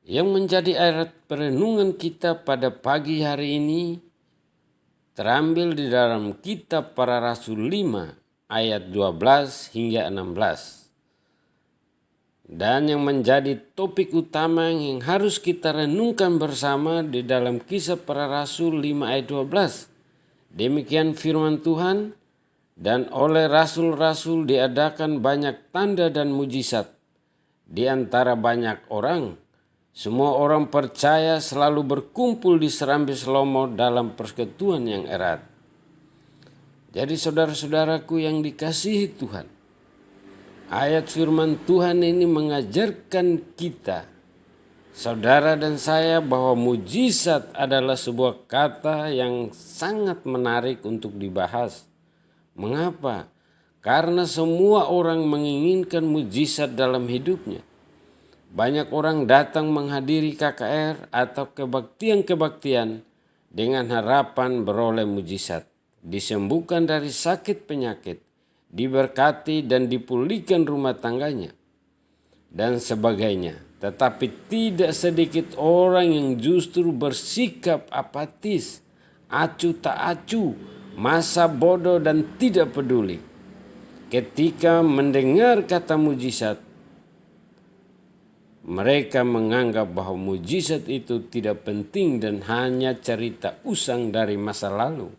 Yang menjadi ayat perenungan kita pada pagi hari ini terambil di dalam kitab Para Rasul 5 ayat 12 hingga 16. Dan yang menjadi topik utama yang harus kita renungkan bersama di dalam kisah Para Rasul 5 ayat 12. Demikian firman Tuhan, dan oleh rasul-rasul diadakan banyak tanda dan mujizat di antara banyak orang. Semua orang percaya selalu berkumpul di serambi Salomo dalam persekutuan yang erat. Jadi saudara-saudaraku yang dikasihi Tuhan, ayat firman Tuhan ini mengajarkan kita, saudara dan saya, bahwa mujizat adalah sebuah kata yang sangat menarik untuk dibahas. Mengapa? Karena semua orang menginginkan mujizat dalam hidupnya. Banyak orang datang menghadiri KKR atau kebaktian-kebaktian dengan harapan beroleh mujizat, disembuhkan dari sakit penyakit, diberkati dan dipulihkan rumah tangganya, dan sebagainya. Tetapi tidak sedikit orang yang justru bersikap apatis, acuh tak acuh, masa bodoh dan tidak peduli. Ketika mendengar kata mujizat, mereka menganggap bahwa mujizat itu tidak penting dan hanya cerita usang dari masa lalu.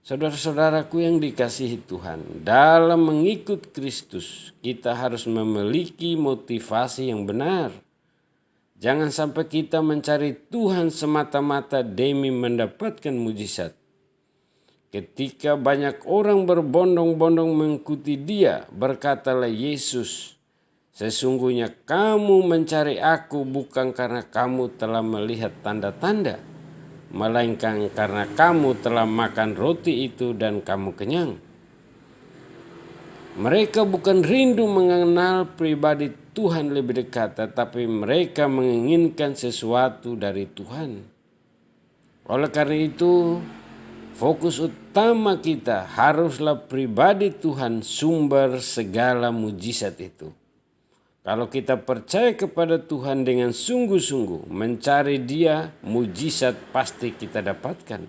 Saudara-saudaraku yang dikasihi Tuhan, dalam mengikut Kristus kita harus memiliki motivasi yang benar. Jangan sampai kita mencari Tuhan semata-mata demi mendapatkan mujizat. Ketika banyak orang berbondong-bondong mengikuti Dia, berkatalah Yesus, "Sesungguhnya kamu mencari aku bukan karena kamu telah melihat tanda-tanda, melainkan karena kamu telah makan roti itu dan kamu kenyang." Mereka bukan rindu mengenal pribadi Tuhan lebih dekat, tetapi mereka menginginkan sesuatu dari Tuhan. Oleh karena itu, fokus utama kita haruslah pribadi Tuhan, sumber segala mujizat itu. Kalau kita percaya kepada Tuhan dengan sungguh-sungguh, mencari Dia, mujizat pasti kita dapatkan.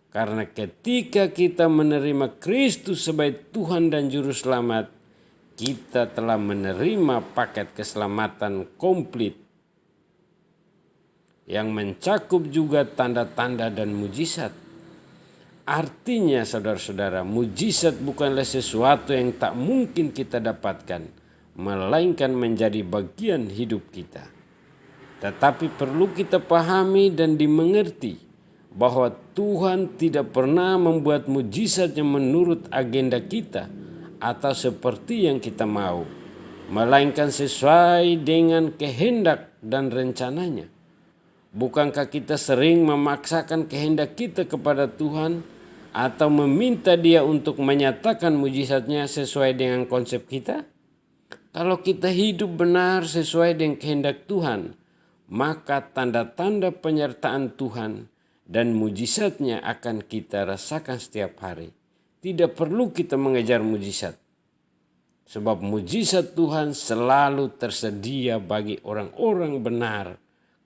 Karena ketika kita menerima Kristus sebagai Tuhan dan Juru Selamat, kita telah menerima paket keselamatan komplit yang mencakup juga tanda-tanda dan mujizat. Artinya saudara-saudara, mujizat bukanlah sesuatu yang tak mungkin kita dapatkan, melainkan menjadi bagian hidup kita. Tetapi perlu kita pahami dan dimengerti bahwa Tuhan tidak pernah membuat mujizat yang menurut agenda kita atau seperti yang kita mau, melainkan sesuai dengan kehendak dan rencananya. Bukankah kita sering memaksakan kehendak kita kepada Tuhan atau meminta Dia untuk menyatakan mujizatnya sesuai dengan konsep kita? Kalau kita hidup benar sesuai dengan kehendak Tuhan, maka tanda-tanda penyertaan Tuhan dan mujizatnya akan kita rasakan setiap hari. Tidak perlu kita mengejar mujizat, sebab mujizat Tuhan selalu tersedia bagi orang-orang benar.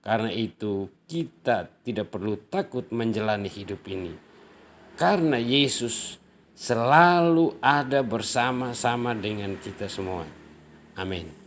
Karena itu kita tidak perlu takut menjalani hidup ini, karena Yesus selalu ada bersama-sama dengan kita semua. Amin.